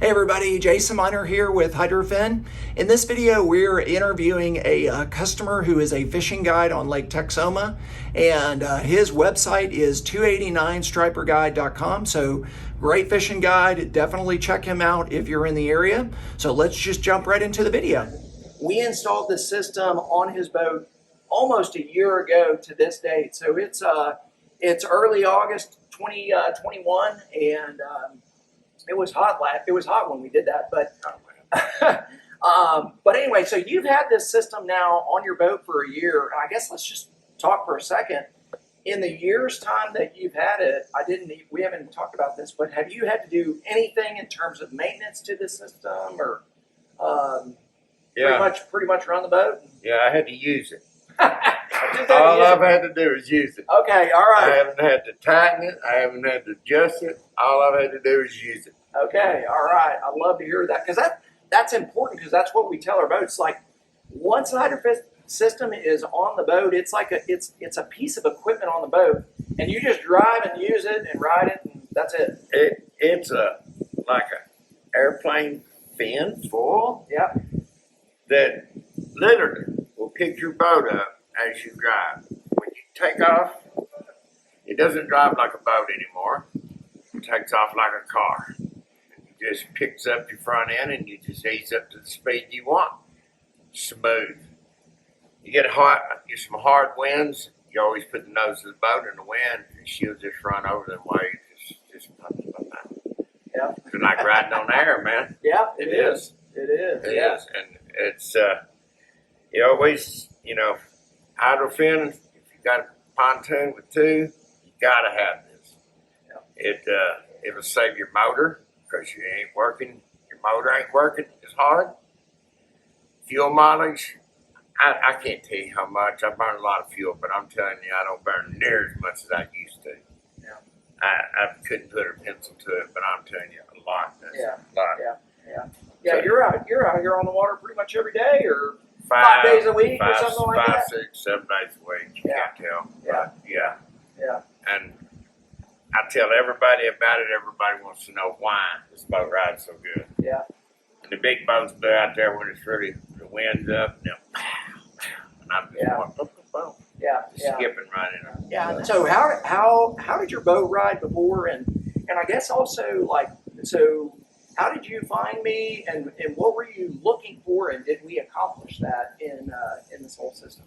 Hey everybody, Jason Miner here with Hydrofin. In this video, we're interviewing a customer who is a fishing guide on Lake Texoma, and his website is 289striperguide.com. So great fishing guide. Definitely check him out if you're in the area. So let's just jump right into the video. We installed this system on his boat almost a year ago to this date. So it's early August 2021, and it was hot when we did that, but anyway, so you've had this system now on your boat for a year. I guess let's just talk for a second. In the year's time that you've had it, we haven't talked about this, but have you had to do anything in terms of maintenance to the system, or pretty much run the boat? Yeah, I had to use it. All I've had to do is use it. Okay, all right. I haven't had to tighten it. I haven't had to adjust it. All I've had to do is use it. Okay, all right. I love to hear that, because that's important, because that's what we tell our boats. Like, once the Hydrofin system is on the boat, it's like it's a piece of equipment on the boat, and you just drive and use it and ride it, and that's it. It's like an airplane fin full. Yeah. That literally will pick your boat up as you drive. When you take off, it doesn't drive like a boat anymore. It takes off like a car. It just picks up your front end and you just ease up to the speed you want. Smooth. You get some hard winds, you always put the nose of the boat in the wind, and she'll just run over them waves. Just punch them out. Yeah. It's like riding on air, man. Yeah, it is. It is. It is. And it's, you always, Hydrofin, if you got a pontoon with two, you gotta have this. Yeah. It'll save your motor, because your motor ain't working as hard. Fuel mileage, I can't tell you how much. I burn a lot of fuel, but I'm telling you, I don't burn near as much as I used to. Yeah. I couldn't put a pencil to it, but I'm telling you, a lot. Yeah. A lot. Yeah, So, you're out here on the water pretty much every day, or 5 days a week, or something like that? 5, 6, 7 days a week. You can't tell. Yeah. Yeah. And I tell everybody about it. Everybody wants to know why this boat rides so good. Yeah. And the big boats go out there when it's really, the wind's up, and I'm just going, boom, boom, boom. Yeah. Just skipping right in there. Yeah. So how did your boat ride before, and I guess also, so how did you find me, and what were you looking for, and did we accomplish that in this whole system?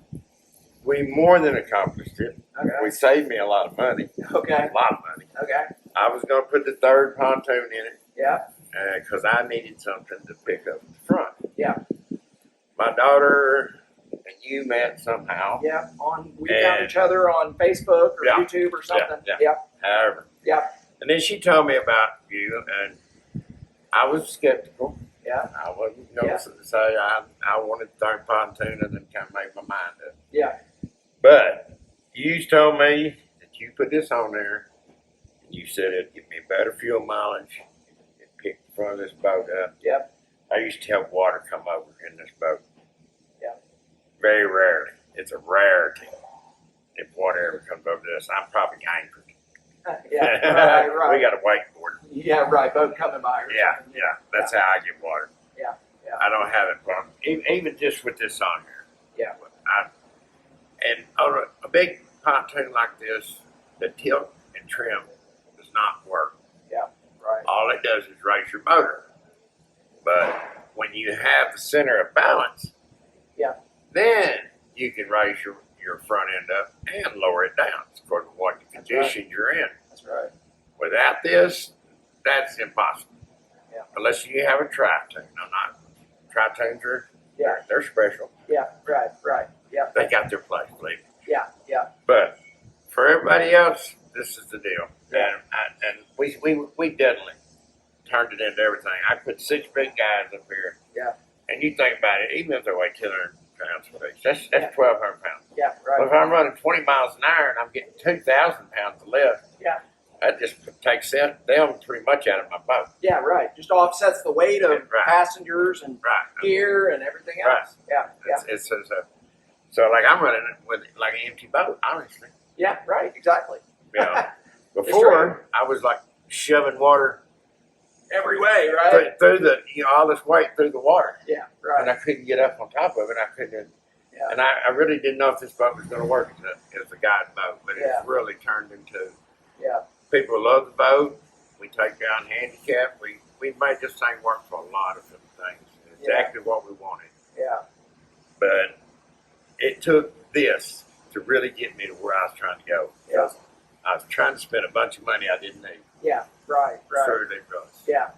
We more than accomplished it. Okay. We saved me a lot of money. Okay. A lot of money. Okay. I was going to put the third pontoon in it. Yeah. Because I needed something to pick up the front. Yeah. My daughter and you met somehow. Yeah. We found each other on Facebook or YouTube or something. Yeah. However. Yeah. And then she told me about you, and I was skeptical. Yeah. I wasn't going to say I wanted the third pontoon, and then kind of make my mind up. Yeah. But you told me that you put this on there, and you said it'd give me better fuel mileage. It'd pick the front of this boat up. Yep. I used to have water come over in this boat. Yeah. Very rarely. It's a rarity if water ever comes over this. I'm probably anchored. Yeah. Right. We got a wakeboard. Yeah. Right. Boat coming by. Yeah. That's how I get water. Yeah. I don't have it problem. Even just with this on here. Yeah. And on a big pontoon like this, the tilt and trim does not work. Yeah. Right. All it does is raise your motor. But when you have the center of balance, then you can raise your front end up and lower it down according to what condition you're in. That's right. Without this, that's impossible. Yeah. Unless you have a tri-tune. Tri-tunes they're special. Yeah. Right. Yeah. They got their place, believe me. Yeah. But for everybody else, this is the deal. Yeah. And we deadly turned it into everything. I put 6 big guys up here. Yeah. And you think about it, even if they weigh 200 pounds apiece, that's 1,200 pounds. Yeah. Right. Well, if I'm running 20 miles an hour and I'm getting 2,000 pounds of lift, that just takes them pretty much out of my boat. Yeah, right. Just offsets the weight of passengers and gear and everything else. Right. So like I'm running it with like an empty boat, honestly. Yeah, right. Exactly. Before I was like shoving water every way, right? through the all this weight through the water, Yeah, and I couldn't get up on top of it. I couldn't, Yeah. and I really didn't know if this boat was going to work as a guide boat, but Yeah. it's really turned into. Yeah. People love the boat. We take down handicap. We made this thing work for a lot of different things. Exactly what we wanted. Yeah. But it took this to really get me to where I was trying to go. Yeah. I was trying to spend a bunch of money I didn't need. Yeah. Right. Sure they was. Yeah.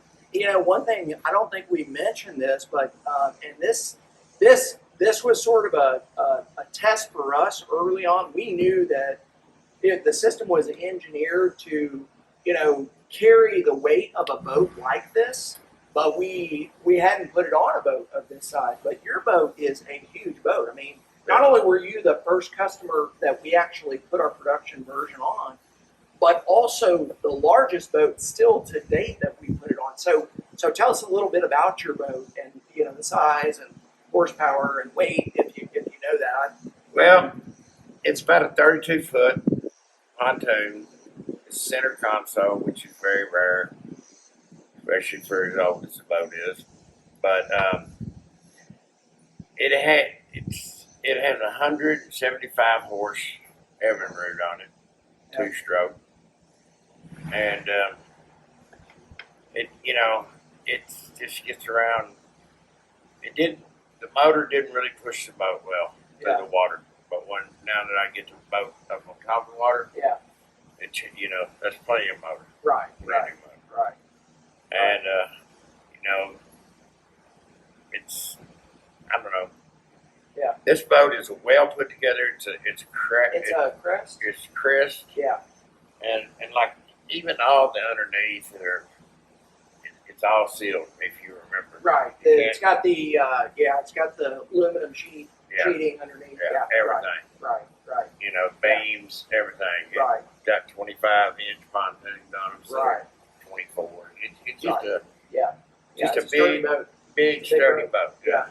One thing, I don't think we mentioned this, but and this was sort of a test for us early on. We knew that the system was engineered to, carry the weight of a boat like this, but we hadn't put it on a boat of this size. But your boat is a huge boat. I mean, not only were you the first customer that we actually put our production version on, but also the largest boat still to date that we put it on. So tell us a little bit about your boat and the size and horsepower and weight, if you know that. Well, it's about a 32-foot pontoon. It's center console, which is very rare, especially for as old as the boat is. But it has 175 horse Evinrude on it, 2-stroke, and it just gets around. The motor didn't really push the boat well through the water, but now that I get the boat up on top of the water, that's plenty of motor. Right. And it's, I don't know. Yeah. This boat is well put together. It's a crest. It's crest. Yeah. And like even all the underneath it's all sealed, if you remember. Right. It's got the aluminum sheeting underneath. Yeah, everything. Right. Beams, everything. Right. It's got 25-inch pontoons on them. So Right. 24. It's just a it's a big sturdy boat. Yeah.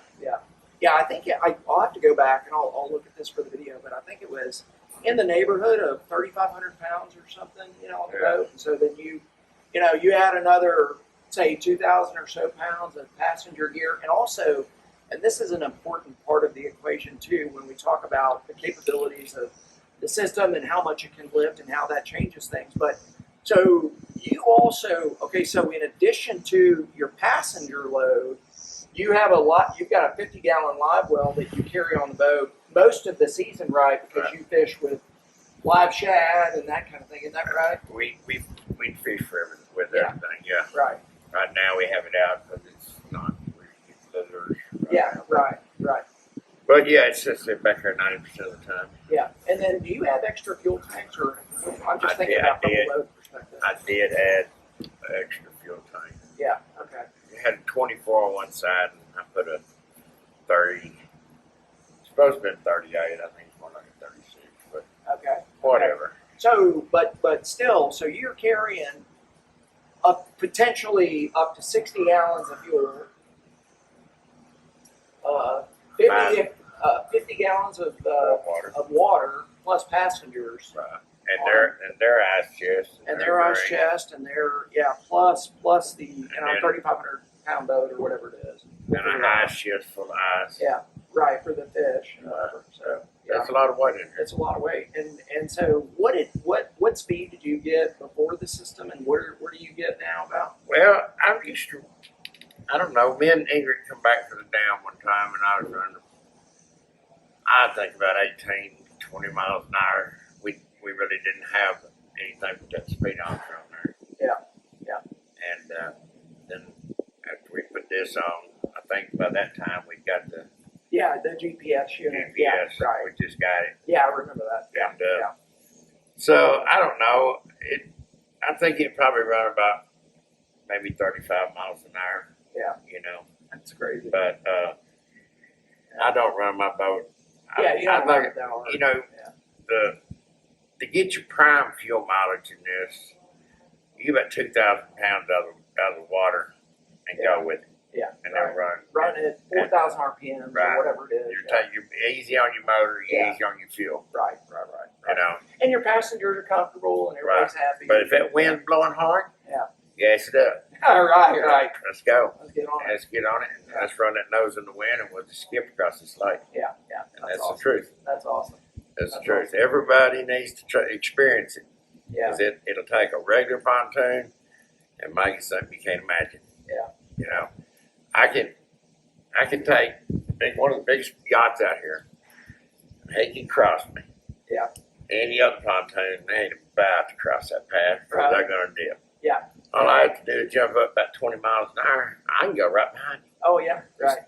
I think I'll have to go back and I'll look at this for the video, but I think it was in the neighborhood of 3,500 pounds or something, on the boat. And so then you add another, say, 2,000 or so pounds of passenger gear, and also, and this is an important part of the equation too, when we talk about the capabilities of the system and how much it can lift and how that changes things. But so you also, so in addition to your passenger load, you've got a 50-gallon live well that you carry on the boat most of the season, right? Because you fish with live shad and that kind of thing. Isn't that right? We fish with everything. Yeah. Right. Right now we have it out because it's not lizards. Right. But yeah, it's just back here 90% of the time. Yeah. And then do you have extra fuel tanks, or I'm just thinking about from a load perspective? I did add an extra fuel tank. Yeah. Okay. It had a 24 on one side, and I put a 30. It's supposed to be 38. I think it's more like a 36, but whatever. So, but still, so you're carrying potentially up to 60 gallons of fuel, 50 gallons of water plus passengers. Right. And their ice chest. And their ice chest, and their plus the 3,500 pound boat or whatever it is. And an ice chest full of ice. Yeah, right, for the fish and whatever. So that's a lot of weight in here. It's a lot of weight. And so what speed did you get before the system, and where do you get now about? Well, I don't know. Me and Ingrid come back to the dam one time, and I was running, I think about 18, 20 miles an hour. We really didn't have anything but that speedometer on there. Yeah. And then after we put this on, I think by that time we got the GPS unit. GPS. Yeah, right. We just got it. Yeah, I remember that. And so I don't know. I think it probably run about maybe 35 miles an hour. Yeah. That's crazy. But I don't run my boat. You don't run it that hard. To get your prime fuel mileage in this, you get about 2,000 pounds out of the water and go with it. Yeah. And then run it 4,000 RPMs or whatever it is. You're easy on your motor, you're easy on your fuel. Right. And And your passengers are comfortable and everybody's happy. But if that wind's blowing hard, gas it up. Right. Let's go. Let's get on it. Let's get on it. And let's run that nose in the wind and we'll just skip across this lake. Yeah. And that's awesome. the truth. That's awesome. That's the That's truth. awesome. Everybody needs to experience it. Yeah. 'Cause it'll take a regular pontoon and make it something you can't imagine. Yeah. You know, I can take one of the biggest yachts out here. He can cross me. Yeah. Any other pontoon, they ain't about to cross that path, or Right. they're gonna dip. Yeah. All I have to do is jump up about 20 miles an hour. I can go right behind you. Oh yeah. Right.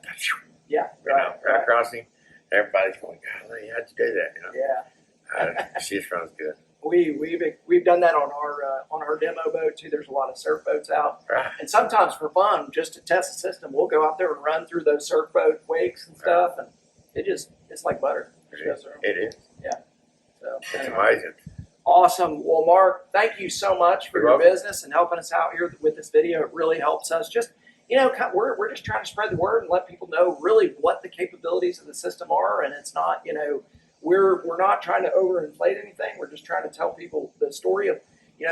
Yeah. You know, right across him. Everybody's going, golly, how'd you do that? You know? Yeah. She just runs good. We've done that on our demo boat too. There's a lot of surf boats out, Right. and sometimes for fun, just to test the system, we'll go out there and run through those surf boat wakes and stuff, and it's like butter. It is. So It's anyway. amazing. Awesome. Well, Mark, thank you so much for You're your welcome. business and helping us out here with this video. It really helps us. Just, we're just trying to spread the word and let people know really what the capabilities of the system are. And it's not, we're not trying to overinflate anything. We're just trying to tell people the story of,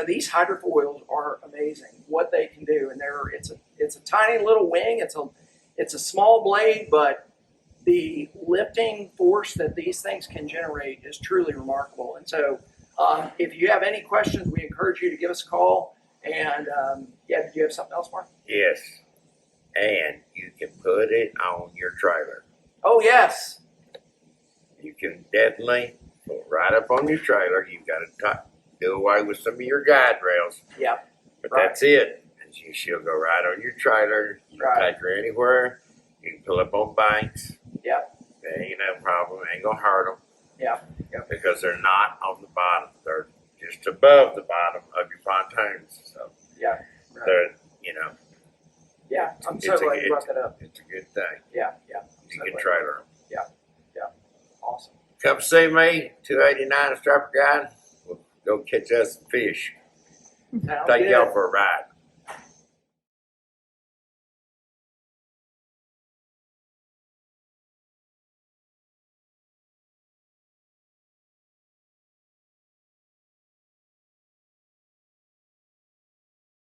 these hydrofoils are amazing, what they can do. And it's a tiny little wing. It's a small blade, but the lifting force that these things can generate is truly remarkable. And so, if you have any questions, we encourage you to give us a call. And do you have something else, Mark? Yes. And you can put it on your trailer. Oh, yes. You can definitely put it right up on your trailer. You've got to do away with some of your guide rails. Yeah. But Right. that's it. And she'll go right on your trailer. You can Right. take her anywhere. You can pull up on banks. Yeah. There ain't no problem. Ain't going to hurt them. Yeah. Because they're not on the bottom. They're just above the bottom of your pontoons. So Yeah. Right. they're, Yeah. I'm so It's a- glad you brought that up. it's a good thing. Yeah. You So can glad. trailer them. Awesome. Come see me, 289 Strapper Guide. We'll go catch us some fish. Sounds Take good. y'all for a ride.